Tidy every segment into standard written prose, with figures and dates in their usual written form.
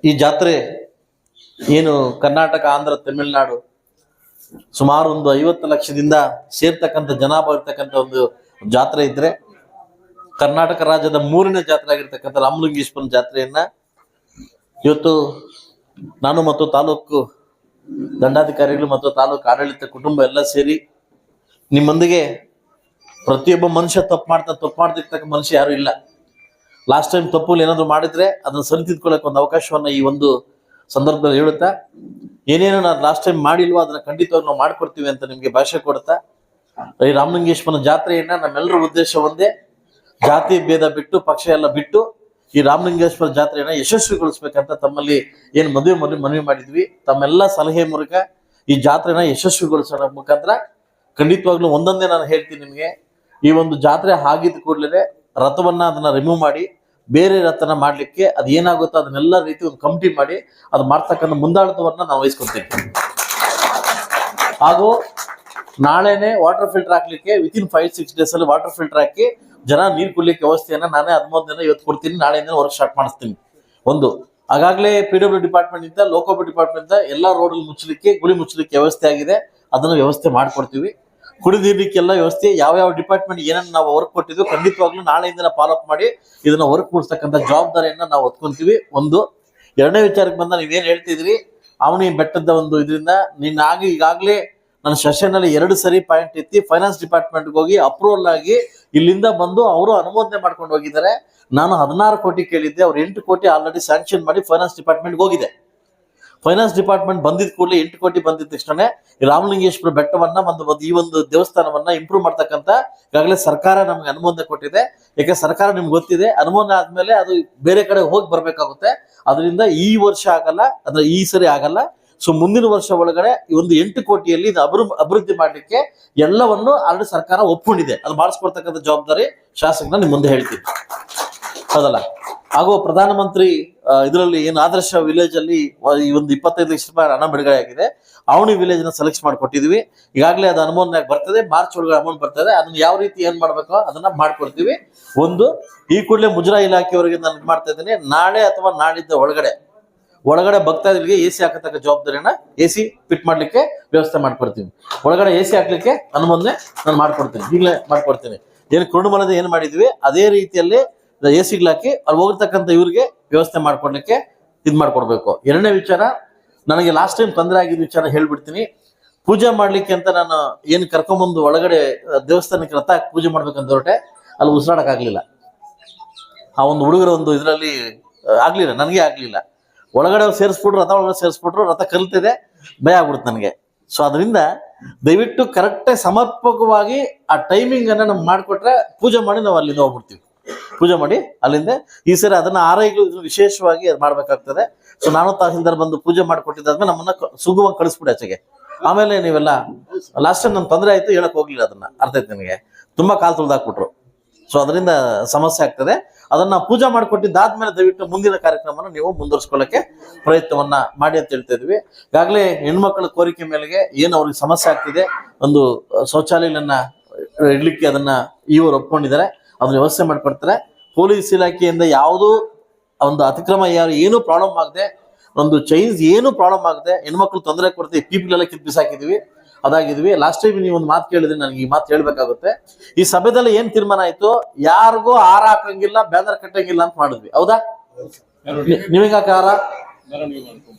ಈ ಜಾತ್ರೆ ಏನು ಕರ್ನಾಟಕ, ಆಂಧ್ರ, ತಮಿಳುನಾಡು ಸುಮಾರು ಒಂದು 50 ಲಕ್ಷದಿಂದ ಸೇರ್ತಕ್ಕಂಥ ಜನಾಭಾ ಇರ್ತಕ್ಕಂಥ ಒಂದು ಜಾತ್ರೆ ಇದ್ರೆ, ಕರ್ನಾಟಕ ರಾಜ್ಯದ 3ನೇ ಜಾತ್ರೆ ಆಗಿರ್ತಕ್ಕಂಥ ರಾಮಲಿಂಗೇಶ್ವರನ ಜಾತ್ರೆಯನ್ನ ಇವತ್ತು ನಾನು ಮತ್ತು ತಾಲೂಕು ದಂಡಾಧಿಕಾರಿಗಳು ಮತ್ತು ತಾಲೂಕು ಆಡಳಿತ ಕುಟುಂಬ ಎಲ್ಲ ಸೇರಿ ನಿಮ್ಮೊಂದಿಗೆ, ಪ್ರತಿಯೊಬ್ಬ ಮನುಷ್ಯ ತಪ್ಪು ಮಾಡ್ತಿರ್ತಕ್ಕ ಮನುಷ್ಯ ಯಾರು ಇಲ್ಲ. ಲಾಸ್ಟ್ ಟೈಮ್ ತಪ್ಪುಗಳು ಏನಾದ್ರು ಮಾಡಿದ್ರೆ ಅದನ್ನು ಸರಿತಿದ್ಕೊಳ್ಳಕ್ಕೆ ಒಂದು ಅವಕಾಶವನ್ನ ಈ ಒಂದು ಸಂದರ್ಭದಲ್ಲಿ ಹೇಳುತ್ತಾ, ಏನೇನು ನಾನು ಲಾಸ್ಟ್ ಟೈಮ್ ಮಾಡಿಲ್ವೋ ಅದನ್ನ ಖಂಡಿತವಾಗಿ ನಾವು ಮಾಡ್ಕೊಡ್ತೀವಿ ಅಂತ ನಿಮ್ಗೆ ಭಾಷೆ ಕೊಡ್ತಾ, ಈ ರಾಮಲಿಂಗೇಶ್ವರನ ಜಾತ್ರೆಯನ್ನ ನಮ್ಮೆಲ್ಲರ ಉದ್ದೇಶ ಒಂದೇ, ಜಾತಿ ಭೇದ ಬಿಟ್ಟು, ಪಕ್ಷ ಎಲ್ಲ ಬಿಟ್ಟು ಈ ರಾಮಲಿಂಗೇಶ್ವರ ಜಾತ್ರೆಯನ್ನ ಯಶಸ್ವಿಗೊಳಿಸ್ಬೇಕಂತ ತಮ್ಮಲ್ಲಿ ಏನು ಮನವಿ ಮಾಡಿದ್ವಿ. ತಮ್ಮೆಲ್ಲ ಸಲಹೆ ಮೂಲಕ ಈ ಜಾತ್ರೆನ ಯಶಸ್ವಿಗೊಳಿಸೋಣ ಮುಖಾಂತರ ಖಂಡಿತವಾಗ್ಲೂ ಒಂದೊಂದೇ ನಾನು ಹೇಳ್ತೀನಿ ನಿಮಗೆ, ಈ ಒಂದು ಜಾತ್ರೆ ಆಗಿದ ಕೂಡಲೇ ರಥವನ್ನ ಅದನ್ನ ರಿಮೂವ್ ಮಾಡಿ ಬೇರೆ ರಥನ ಮಾಡ್ಲಿಕ್ಕೆ ಅದು ಏನಾಗುತ್ತೋ ಅದನ್ನೆಲ್ಲ ರೀತಿ ಒಂದು ಕಮಿಟಿ ಮಾಡಿ ಅದು ಮಾಡ್ತಕ್ಕಂಥ ಮುಂದಾಳತ್ವವನ್ನ ನಾವು ವಹಿಸ್ಕೊಳ್ತೀವಿ. ಹಾಗೂ ನಾಳೆನೆ ವಾಟರ್ ಫಿಲ್ಟರ್ ಹಾಕ್ಲಿಕ್ಕೆ ವಿತಿನ್ 5-6 ಡೇಸ್ ಅಲ್ಲಿ ವಾಟರ್ ಫಿಲ್ಟರ್ ಹಾಕಿ ಜನ ನೀರು ಕುಡ್ಲಿಕ್ಕೆ ವ್ಯವಸ್ಥೆಯನ್ನ ನಾನೇ 13 ದಿನ ಇವತ್ತು ಕೊಡ್ತೀನಿ, ನಾಳೆಯಿಂದ ವರ್ಕ್ ಸ್ಟಾರ್ಟ್ ಮಾಡಿಸ್ತೀನಿ. ಒಂದು ಆಗಾಗಲೇ PW ಡಿಪಾರ್ಟ್ಮೆಂಟ್ ಇಂದ, ಲೋಕೋಬಿ ಡಿಪಾರ್ಟ್ಮೆಂಟ್ ಇಂದ ಎಲ್ಲ ರೋಡ್ ಮುಚ್ಚಲಿಕ್ಕೆ, ಗುಳಿ ಮುಚ್ಚಲಿಕ್ಕೆ ವ್ಯವಸ್ಥೆ ಆಗಿದೆ, ಅದನ್ನು ವ್ಯವಸ್ಥೆ ಮಾಡ್ಕೊಡ್ತೀವಿ. ಕುಡಿದಿರ್ಲಿಕ್ಕೆಲ್ಲ ವ್ಯವಸ್ಥೆ ಯಾವ ಡಿಪಾರ್ಟ್ಮೆಂಟ್ ಏನನ್ನ ನಾವು ವರ್ಕ್ ಕೊಟ್ಟಿದ್ವಿ ಖಂಡಿತವಾಗ್ಲೂ ನಾಳೆಯಿಂದ ಫಾಲೋ ಅಪ್ ಮಾಡಿ ಇದನ್ನ ವರ್ಕ್ ಕೊಡ್ತಕ್ಕಂಥ ಜವಾಬ್ದಾರಿಯನ್ನ ನಾವು ಹೊತ್ಕೊಂತೀವಿ. ಒಂದು ಎರಡನೇ ವಿಚಾರಕ್ಕೆ ಬಂದ, ನೀವೇನ್ ಹೇಳ್ತಿದ್ರಿ ಅವನಿ ಬೆಟ್ಟದ ಒಂದು ಇದರಿಂದ ಈಗಾಗಲೇ ನನ್ನ ಸೆಷನ್ ಅಲ್ಲಿ 2 ಸರಿ ಪಾಯಿಂಟ್ ಎತ್ತಿ ಫೈನಾನ್ಸ್ ಡಿಪಾರ್ಟ್ಮೆಂಟ್ ಹೋಗಿ ಅಪ್ರೂವಲ್ ಆಗಿ ಇಲ್ಲಿಂದ ಬಂದು ಅವರು ಅನುಮೋದನೆ ಮಾಡ್ಕೊಂಡು ಹೋಗಿದ್ದಾರೆ. ನಾನು 16 ಕೋಟಿ ಕೇಳಿದ್ದೆ, ಅವ್ರು 8 ಕೋಟಿ ಆಲ್ರೆಡಿ ಸ್ಯಾಂಕ್ಷನ್ ಮಾಡಿ ಫೈನಾನ್ಸ್ ಡಿಪಾರ್ಟ್ಮೆಂಟ್ ಹೋಗಿದೆ. ಫೈನಾನ್ಸ್ ಡಿಪಾರ್ಟ್ಮೆಂಟ್ ಬಂದಿದ್ ಕೂಡಲೇ 8 ಕೋಟಿ ಬಂದಿದ್ದ ತಕ್ಷಣ ರಾಮಲಿಂಗೇಶ್ವರ ಬೆಟ್ಟವನ್ನ ಈ ಒಂದು ದೇವಸ್ಥಾನವನ್ನ ಇಂಪ್ರೂವ್ ಮಾಡ್ತಕ್ಕಂಥ ಈಗಾಗಲೇ ಸರ್ಕಾರ ನಮ್ಗೆ ಅನುಮೋದನೆ ಕೊಟ್ಟಿದೆ. ಯಾಕೆ ಸರ್ಕಾರ ನಿಮ್ಗೆ ಗೊತ್ತಿದೆ, ಅನುಮೋದನೆ ಆದ್ಮೇಲೆ ಅದು ಬೇರೆ ಕಡೆ ಹೋಗಿ ಬರ್ಬೇಕಾಗುತ್ತೆ. ಅದರಿಂದ ಈ ವರ್ಷ ಆಗಲ್ಲ, ಅಂದ್ರೆ ಈ ಸರಿ ಆಗಲ್ಲ. ಸೊ ಮುಂದಿನ ವರ್ಷ ಒಳಗಡೆ ಈ ಒಂದು 8 ಕೋಟಿಯಲ್ಲಿ ಇದು ಅಭಿವೃದ್ಧಿ ಮಾಡ್ಲಿಕ್ಕೆ ಎಲ್ಲವನ್ನು ಆಲ್ರೆಡಿ ಸರ್ಕಾರ ಒಪ್ಕೊಂಡಿದೆ. ಅದು ಮಾಡಿಸ್ಕೊಡ್ತಕ್ಕಂಥ ಜವಾಬ್ದಾರಿ ಶಾಸಕನ ನಿಮ್ ಮುಂದೆ ಹೇಳ್ತೀನಿ, ಹೌದಲ್ಲ. ಹಾಗೂ ಪ್ರಧಾನಮಂತ್ರಿ ಇದರಲ್ಲಿ ಏನು ಆದರ್ಶ ವಿಲೇಜ್ ಅಲ್ಲಿ ಈ ಒಂದು 25 ಲಕ್ಷ ರೂಪಾಯಿ ಹಣ ಬಿಡುಗಡೆ ಆಗಿದೆ. ಅವನಿ ವಿಲೇಜ್ ನ ಸೆಲೆಕ್ಟ್ ಮಾಡ್ಕೊಟ್ಟಿದ್ವಿ. ಈಗಾಗಲೇ ಅದು ಅನುಮೋದನೆ ಬರ್ತದೆ, ಮಾರ್ಚ್ ಒಳಗಡೆ ಅಮೌಂಟ್ ಬರ್ತದೆ. ಅದನ್ನ ಯಾವ ರೀತಿ ಏನ್ ಮಾಡ್ಬೇಕೋ ಅದನ್ನ ಮಾಡ್ಕೊಡ್ತೀವಿ. ಒಂದು ಈ ಕೂಡಲೇ ಮುಜರಾಯಿ ಇಲಾಖೆಯವರಿಗೆ ನಾನು ಇದು ಮಾಡ್ತಾ ಇದ್ದೀನಿ, ನಾಳೆ ಅಥವಾ ನಾಳಿದ್ದ ಒಳಗಡೆ ಭಕ್ತಾದಿಗಳಿಗೆ AC ಹಾಕತಕ್ಕ ಜವಾಬ್ದಾರಿಯನ್ನ AC ಫಿಟ್ ಮಾಡ್ಲಿಕ್ಕೆ ವ್ಯವಸ್ಥೆ ಮಾಡ್ಕೊಡ್ತೀವಿ. ಒಳಗಡೆ AC ಹಾಕ್ಲಿಕ್ಕೆ ಅನುಮೋದನೆ ನಾನು ಮಾಡ್ಕೊಡ್ತೀನಿ, ಈಗಲೇ ಮಾಡ್ಕೊಡ್ತೀನಿ. ಏನು ಕುರುಡುಮಲದ ಏನ್ ಮಾಡಿದ್ವಿ ಅದೇ ರೀತಿಯಲ್ಲಿ AC ಹಾಕಿ ಅಲ್ಲಿ ಹೋಗಿರ್ತಕ್ಕಂಥ ಇವ್ರಿಗೆ ವ್ಯವಸ್ಥೆ ಮಾಡ್ಕೊಡ್ಲಿಕ್ಕೆ ಇದು ಮಾಡ್ಕೊಡ್ಬೇಕು. ಎರಡನೇ ವಿಚಾರ, ನನಗೆ ಲಾಸ್ಟ್ ಟೈಮ್ ತೊಂದರೆ ಆಗಿದ್ದ ವಿಚಾರ ಹೇಳ್ಬಿಡ್ತೀನಿ. ಪೂಜೆ ಮಾಡ್ಲಿಕ್ಕೆ ಅಂತ ನಾನು ಏನು ಕರ್ಕೊಂಬಂದು ಒಳಗಡೆ ದೇವಸ್ಥಾನಕ್ಕೆ ರಥ ಪೂಜೆ ಮಾಡ್ಬೇಕಂತ ಹೊರಟೆ, ಅಲ್ಲಿ ಉಸಿರಾಡಕ್ ಆಗ್ಲಿಲ್ಲ. ಆ ಒಂದು ಹುಡುಗರ ಒಂದು ಇದರಲ್ಲಿ ಆಗ್ಲಿಲ್ಲ, ನನಗೆ ಆಗ್ಲಿಲ್ಲ. ಒಳಗಡೆ ಸೇರಿಸ್ಬಿಟ್ರು, ರಥ ಒಳಗಡೆ ಸೇರಿಸ್ಬಿಟ್ರು, ರಥ ಕಲ್ತಿದೆ, ಭಯ ಆಗ್ಬಿಡುತ್ತೆ ನನಗೆ. ಸೊ ಅದರಿಂದ ದಯವಿಟ್ಟು ಕರೆಕ್ಟಾಗಿ ಸಮರ್ಪಕವಾಗಿ ಆ ಟೈಮಿಂಗ್ ಅನ್ನ ನಮ್ಗೆ ಮಾಡಿಕೊಟ್ರೆ ಪೂಜೆ ಮಾಡಿ ನಾವು ಅಲ್ಲಿಂದ ಹೋಗ್ಬಿಡ್ತೀವಿ. ಪೂಜೆ ಮಾಡಿ ಅಲ್ಲಿಂದ ಈ ಸರಿ ಅದನ್ನ ಆರೈಗಳು ವಿಶೇಷವಾಗಿ ಅದು ಮಾಡ್ಬೇಕಾಗ್ತದೆ. ಸೊ ನಾನು ತಹಸೀಲ್ದಾರ್ ಬಂದು ಪೂಜೆ ಮಾಡಿಕೊಟ್ಟಿದ್ದಾದ್ಮೇಲೆ ನಮ್ಮನ್ನ ಸುಗಮವಾಗಿ ಕಳಿಸ್ಬಿಡಿ ಆಚೆಗೆ. ಆಮೇಲೆ ನೀವೆಲ್ಲ ಲಾಸ್ಟ್ ಟೈಮ್ ನನ್ ತೊಂದರೆ ಆಯ್ತು, ಹೇಳಕ್ ಹೋಗ್ಲಿಲ್ಲ, ಅದನ್ನ ಅರ್ಥ ಆಯ್ತು ನನಗೆ, ತುಂಬಾ ಕಾಲು ತುಳಿದಾಕ್ಬಿಟ್ರು. ಸೊ ಅದರಿಂದ ಸಮಸ್ಯೆ ಆಗ್ತದೆ. ಅದನ್ನ ಪೂಜೆ ಮಾಡಿಕೊಟ್ಟಿದ್ದಾದ್ಮೇಲೆ ದಯವಿಟ್ಟು ಮುಂದಿನ ಕಾರ್ಯಕ್ರಮನ ನೀವು ಮುಂದುವರಿಸ್ಕೊಳ್ಳಕ್ಕೆ ಪ್ರಯತ್ನವನ್ನ ಮಾಡಿ ಅಂತ ಹೇಳ್ತಾ ಇದ್ವಿ. ಈಗಾಗಲೇ ಹೆಣ್ಮಕ್ಳ ಕೋರಿಕೆ ಮೇಲೆಗೆ ಏನು ಅವ್ರಿಗೆ ಸಮಸ್ಯೆ ಆಗ್ತಿದೆ, ಒಂದು ಶೌಚಾಲಯಗಳನ್ನ ಇಡ್ಲಿಕ್ಕೆ ಅದನ್ನ ಇವರು ಒಪ್ಕೊಂಡಿದ್ದಾರೆ, ಅದನ್ನ ವ್ಯವಸ್ಥೆ ಮಾಡ್ಕೊಡ್ತಾರೆ. ಪೊಲೀಸ್ ಇಲಾಖೆಯಿಂದ ಯಾವುದೂ ಒಂದು ಅತಿಕ್ರಮ ಏನು ಪ್ರಾಬ್ಲಮ್ ಆಗದೆ, ಒಂದು ಚೈನ್ಸ್ ಏನು ಪ್ರಾಬ್ಲಮ್ ಆಗದೆ, ಹೆಣ್ಮಕ್ಳು ತೊಂದರೆ ಕೊಡ್ತೀವಿ, ಪೀಪಲ್ ಕಿತ್ ಬಿಸಾಕಿದ್ವಿ, ಅದಾಗಿದ್ವಿ. ಲಾಸ್ಟ್ ಟೈಮ್ ನೀವು ಒಂದು ಮಾತು ಕೇಳಿದ್ರೆ ನನಗೆ ಈ ಮಾತು ಹೇಳ್ಬೇಕಾಗುತ್ತೆ. ಈ ಸಭೆದಲ್ಲಿ ಏನ್ ತೀರ್ಮಾನ ಆಯ್ತು, ಯಾರಿಗೂ ಹಾರ ಹಾಕಂಗಿಲ್ಲ, ಬ್ಯಾನರ್ ಕಟ್ಟಂಗಿಲ್ಲ ಅಂತ ಮಾಡಿದ್ವಿ, ಹೌದಾ? ನೀವಿಂಗ ಹಾರ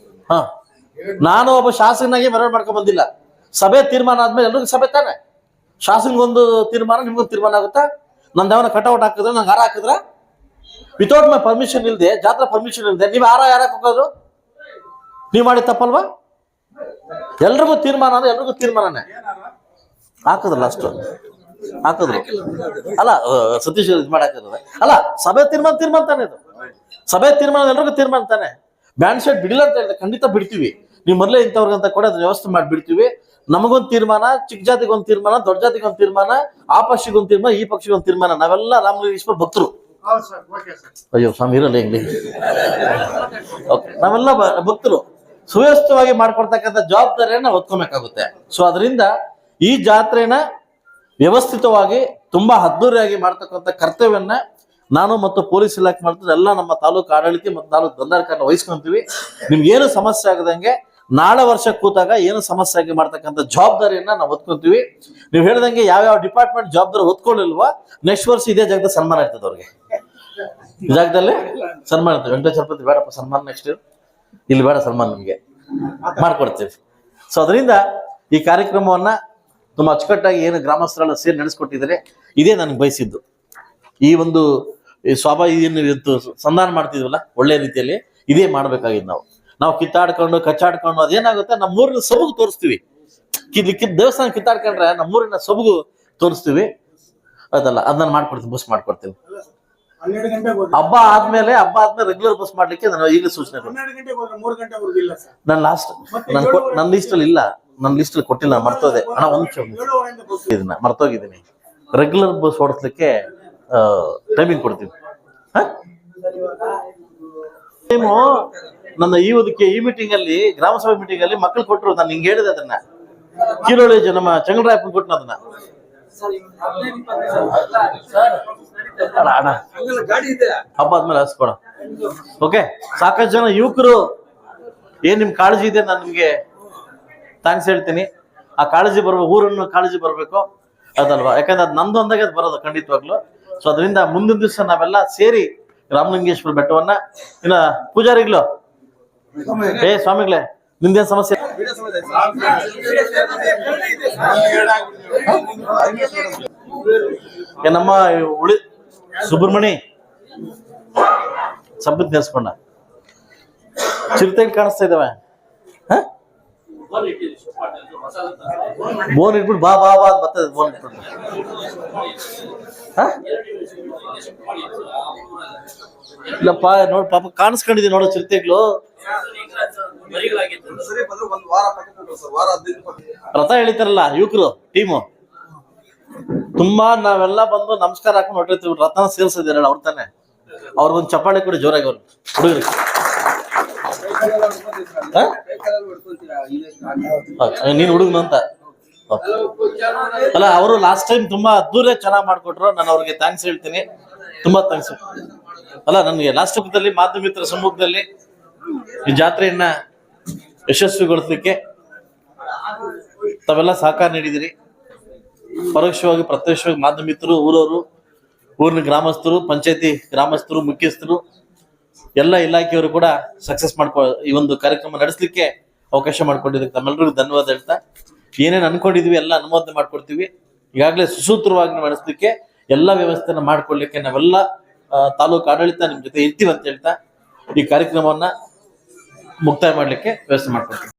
ನಾನು ಒಬ್ಬ ಶಾಸಕನಾಗಿ ಮೆರವಣಿಗೆ ಮಾಡ್ಕೊಂಡ್ ಬಂದಿಲ್ಲ. ಸಭೆ ತೀರ್ಮಾನ ಆದ್ಮೇಲೆ ಎಲ್ರಿಗೂ ಸಭೆ ತಾನೆ, ಶಾಸಕಗೊಂದು ತೀರ್ಮಾನ, ನಿಮ್ಗೊಂದು ತೀರ್ಮಾನ ಆಗುತ್ತಾ? ನಂದು ಯಾವನ ಕಟೌಟ್ ಹಾಕಿದ್ರೆ, ನಂಗೆ ಹಾರ ಹಾಕಿದ್ರ ವಿತೌಟ್ ಮೈ ಪರ್ಮಿಷನ್ ಇಲ್ದೆ, ಜಾತ್ರಾ ಪರ್ಮಿಷನ್ ಇಲ್ದೆ ನೀವು ಹಾರ ಯಾರಕ್ಕೆ ಹೋಗೋದು? ನೀವ್ ಮಾಡಿ ತಪ್ಪಲ್ವಾ? ಎಲ್ರಿಗೂ ತೀರ್ಮಾನ ಅಂದ್ರೆ ಎಲ್ರಿಗೂ ತೀರ್ಮಾನನೇ ಹಾಕಿದ್ರಲ್ಲ, ಅಷ್ಟು ಹಾಕಿದ್ರು ಅಲ್ಲ. ಸತೀಶ್ ಇದು ಮಾಡಾಕಿದ್ರೆ ಅಲ್ಲ, ಸಭೆ ತೀರ್ಮಾನ ತಾನೆ ಇದು. ಸಭೆ ತೀರ್ಮಾನ ಎಲ್ರಿಗೂ ತೀರ್ಮಾನ ತಾನೆ. ಬ್ಯಾಂಡ್ ಶೆಡ್ ಬಿಡಿಲ್ಲ ಅಂತ ಹೇಳಿದ್ರೆ ಖಂಡಿತ ಬಿಡ್ತೀವಿ. ನೀವು ಮೊದಲೇ ಇಂಥವ್ರಿಗಂತ ಕೂಡ ಅದನ್ನ ವ್ಯವಸ್ಥೆ ಮಾಡಿ ಬಿಡ್ತೀವಿ. ನಮಗೊಂದು ತೀರ್ಮಾನ, ಚಿಕ್ಕ ಜಾತಿಗೊಂದು ತೀರ್ಮಾನ, ದೊಡ್ಡ ಜಾತಿಗೊಂದು ತೀರ್ಮಾನ, ಆ ಪಕ್ಷಿಗೊಂದು ತೀರ್ಮಾನ, ಈ ಪಕ್ಷಿಗೊಂದು ತೀರ್ಮಾನ. ನಾವೆಲ್ಲ ರಾಮಲಿಂಗೇಶ್ವರ ಭಕ್ತರು. ಅಯ್ಯೋ ಸ್ವಾಮಿ ಇರಲ್ಲ ಹೆಂಗ್ಲಿ, ನಾವೆಲ್ಲ ಭಕ್ತರು. ಸುವ್ಯವಸ್ಥಿತವಾಗಿ ಮಾಡ್ಕೊಡ್ತಕ್ಕಂಥ ಜವಾಬ್ದಾರಿಯನ್ನ ಹೊತ್ಕೊಬೇಕಾಗುತ್ತೆ. ಸೊ ಅದರಿಂದ ಈ ಜಾತ್ರೆನ ವ್ಯವಸ್ಥಿತವಾಗಿ ತುಂಬಾ ಅದ್ದೂರಿಯಾಗಿ ಮಾಡ್ತಕ್ಕಂಥ ಕರ್ತವ್ಯವನ್ನ ನಾನು ಮತ್ತು ಪೊಲೀಸ್ ಇಲಾಖೆ ಮಾಡ್ತಾರೆ ಎಲ್ಲ ನಮ್ಮ ತಾಲೂಕು ಆಡಳಿತ ಮತ್ತು ತಾಲೂಕು ದಂಡಾಧಿಕಾರಿನ ವಹಿಸ್ಕೊಂತೀವಿ. ನಿಮ್ಗೆ ಏನು ಸಮಸ್ಯೆ ಆಗದಂಗೆ ನಾಳೆ ವರ್ಷ ಕೂತಾಗ ಏನು ಸಮಸ್ಯೆ ಆಗಿ ಮಾಡ್ತಕ್ಕಂಥ ಜವಾಬ್ದಾರಿಯನ್ನ ನಾವು ಹೊತ್ಕೊಂತೀವಿ. ನೀವು ಹೇಳ್ದಂಗೆ ಯಾವ್ಯಾವ ಡಿಪಾರ್ಟ್ಮೆಂಟ್ ಜವಾಬ್ದಾರಿ ಹೊತ್ಕೊಳ್ಳಿಲ್ವಾ ನೆಕ್ಸ್ಟ್ ವರ್ಷ ಇದೇ ಜಾಗದ ಸನ್ಮಾನ ಇರ್ತದೆ ಅವ್ರಿಗೆ. ಈ ಜಾಗದಲ್ಲಿ ಸನ್ಮಾನ ಇರ್ತದೆ. ವೆಂಕಟೇಶ್ವರಪತಿ ಬೇಡಪ್ಪ ಸನ್ಮಾನ, ನೆಕ್ಸ್ಟ್ ಇಲ್ಲಿ ಬೇಡ ಸನ್ಮಾನ, ನಿಮ್ಗೆ ಮಾಡ್ಕೊಡ್ತೀವಿ. ಸೊ ಅದರಿಂದ ಈ ಕಾರ್ಯಕ್ರಮವನ್ನ ತುಂಬಾ ಅಚ್ಚುಕಟ್ಟಾಗಿ ಏನು ಗ್ರಾಮಸ್ಥರೆಲ್ಲ ಸೇರಿ ನಡೆಸ್ಕೊಟ್ಟಿದ್ದಾರೆ. ಇದೇ ನನಗೆ ಬಯಸಿದ್ದು. ಈ ಒಂದು ಏನು ಸಂಧಾನ ಮಾಡ್ತಿದ್ವಲ್ಲ ಒಳ್ಳೆ ರೀತಿಯಲ್ಲಿ ಇದೇ ಮಾಡ್ಬೇಕಾಗಿದ್ದು. ನಾವು ಕಿತ್ತಾಡ್ಕೊಂಡು ಕಚ್ಚಾಡ್ಕೊಂಡು ಅದೇನಾಗುತ್ತೆ ನಮ್ಮೂರಿನ ಸೊಬಗು ತೋರಿಸ್ತೀವಿ. ದೇವಸ್ಥಾನ ಕಿತ್ತಾಡ್ಕೊಂಡ್ರೆ ನಮ್ಮೂರಿನ ಸೊಬಗು ತೋರಿಸ್ತೀವಿ. ಅದಲ್ಲ ಅದನ್ನ ಮಾಡ್ಕೊಡ್ತೀವಿ, ಬಸ್ ಮಾಡ್ಕೊಡ್ತೀವಿ. ಹಬ್ಬ ಆದ್ಮೇಲೆ ರೆಗ್ಯುಲರ್ ಬಸ್ ಮಾಡ್ಲಿಕ್ಕೆ ನಾನು ಈಗ ಸೂಚನೆ ನನ್ನ ಲಿಸ್ಟ್ ಅಲ್ಲಿ ಇಲ್ಲ, ನನ್ನ ಲಿಸ್ಟ್ ಅಲ್ಲಿ ಕೊಟ್ಟಿಲ್ಲ, ಮರ್ತೋದೆ ಹಣ. ಇದನ್ನ ಮರ್ತೋಗಿದ್ದೀನಿ. ರೆಗ್ಯುಲರ್ ಬಸ್ ಓಡಿಸ್ಲಿಕ್ಕೆ ಟೈಮಿಂಗ್ ಕೊಡ್ತೀವಿ. ಟೈಮು ನನ್ನ ಈ ಮೀಟಿಂಗ್ ಅಲ್ಲಿ, ಗ್ರಾಮಸಭೆ ಮೀಟಿಂಗ್ ಅಲ್ಲಿ ಮಕ್ಕಳು ಕೊಟ್ಟರು. ನಾನು ಹಿಂಗೆ ಹೇಳಿದೆ ಅದನ್ನ, ಕೀರೋಳಿ ನಮ್ಮ ಚಂಗಲರಾಯಪ್ಪನ ಕೊಟ್ಟನ ಅದನ್ನ. ಹಬ್ಬ ಆದ್ಮೇಲೆ ಹಸ್ಕೊಡ. ಓಕೆ, ಸಾಕಷ್ಟು ಜನ ಯುವಕರು ಏನ್ ನಿಮ್ ಕಾಳಜಿ ಇದೆ, ನಾನು ನಿಮ್ಗೆ ಥ್ಯಾಂಕ್ಸ್ ಹೇಳ್ತೀನಿ. ಆ ಕಾಳಜಿ ಬರ್ಬೇಕು, ಊರನ್ನು ಕಾಳಜಿ ಬರ್ಬೇಕು, ಅದಲ್ವಾ? ಯಾಕಂದ್ರೆ ಅದು ನಂದು ಅಂದಾಗ ಅದು ಬರೋದು ಖಂಡಿತವಾಗ್ಲು. ಸೊ ಅದರಿಂದ ಮುಂದಿನ ದಿವಸ ನಾವೆಲ್ಲ ಸೇರಿ ರಾಮಲಿಂಗೇಶ್ವರ ಬೆಟ್ಟವನ್ನ, ಇನ್ನ ಪೂಜಾರಿಗಳು, ಸ್ವಾಮಿಗಳೇ ನಿಮ್ದೇನ್ ಸಮಸ್ಯೆ? ನಮ್ಮ ಸುಬ್ರಹ್ಮಣಿ ಸಂಪತ್ ನೆನೆಸ್ಕೊಂಡ ಚಿರತೆಗೆ ಕಾಣಿಸ್ತಾ ಇದ್ದಾವೆ. ಬೋನ್ ಇಟ್ಬಿಟ್ಟು ಬಾ ಬಾ ಬಾ ಬರ್ತದೆ. ಬೋನ್ ಇಟ್ಬಿಟ್ಟು ಇಲ್ಲಪ್ಪ, ನೋಡ್ ಪಾಪ ಕಾಣಿಸ್ಕೊಂಡಿದೆ ನೋಡೋ ಚಿರತೆಗಳು. ರಥ ಎಳಿತಾರಲ್ಲ ಯುವಕರು ಟೀಮು, ತುಂಬಾ ನಾವೆಲ್ಲ ಬಂದು ನಮಸ್ಕಾರ ಹಾಕೊಂಡು ಹೊಟ್ಟಿರ್ತೀವಿ. ರಥನ ಸೇರ್ಸಿದಾರಲ್ಲ ಅವ್ರ ತಾನೆ, ಅವ್ರಿಗೊಂದು ಚಪ್ಪಾಳೆ ಕೊಡಿ ಜೋರಾಗಿ ಅವ್ರು ಹುಡುಗರಿಗೆ. ನೀನ್ ಹುಡುಗನು ಅಂತ ಅಲ್ಲ, ಅವರು ಲಾಸ್ಟ್ ಟೈಮ್ ತುಂಬಾ ಅದ್ದೂರಿ ಚೆನ್ನಾಗಿ ಮಾಡ್ಕೊಟ್ರು. ನಾನು ಅವ್ರಿಗೆ ಥ್ಯಾಂಕ್ಸ್ ಹೇಳ್ತೀನಿ, ತುಂಬಾ ಥ್ಯಾಂಕ್ಸ್. ಅಲ್ಲ, ನನಗೆ ಲಾಸ್ಟ್ ಹಬ್ಬದಲ್ಲಿ ಮಾಧ್ಯಮಿತ್ರ ಸಮ್ಮುಖದಲ್ಲಿ ಈ ಜಾತ್ರೆಯನ್ನ ಯಶಸ್ವಿಗೊಳಿಸಲಿಕ್ಕೆ ತಾವೆಲ್ಲ ಸಹಕಾರ ನೀಡಿದಿರಿ. ಪರೋಕ್ಷವಾಗಿ ಪ್ರತ್ಯಕ್ಷವಾಗಿ ಮಾಧ್ಯಮಿತರು, ಊರವರು, ಊರಿನ ಗ್ರಾಮಸ್ಥರು, ಪಂಚಾಯತಿ ಗ್ರಾಮಸ್ಥರು, ಮುಖ್ಯಸ್ಥರು, ಎಲ್ಲ ಇಲಾಖೆಯವರು ಕೂಡ ಸಕ್ಸಸ್ ಈ ಒಂದು ಕಾರ್ಯಕ್ರಮ ನಡೆಸಲಿಕ್ಕೆ ಅವಕಾಶ ಮಾಡ್ಕೊಂಡಿದ್ದಕ್ಕೆ ತಮ್ಮೆಲ್ಲರಿಗೂ ಧನ್ಯವಾದ ಹೇಳ್ತಾ, ಏನೇನು ಅನ್ಕೊಂಡಿದ್ವಿ ಎಲ್ಲ ಅನುಮೋದನೆ ಮಾಡ್ಕೊಡ್ತೀವಿ. ಈಗಾಗಲೇ ಸುಸೂತ್ರವಾಗಿ ನಡೆಸಲಿಕ್ಕೆ ಎಲ್ಲ ವ್ಯವಸ್ಥೆನ ಮಾಡ್ಕೊಡ್ಲಿಕ್ಕೆ ನಾವೆಲ್ಲ ತಾಲೂಕು ಆಡಳಿತ ನಿಮ್ ಜೊತೆ ಇರ್ತೀವಿ ಅಂತ ಹೇಳ್ತಾ ಈ ಕಾರ್ಯಕ್ರಮವನ್ನ ಮುಕ್ತಾಯ ಮಾಡ್ಲಿಕ್ಕೆ ವ್ಯವಸ್ಥೆ ಮಾಡ್ಕೊಡ್ತೀವಿ.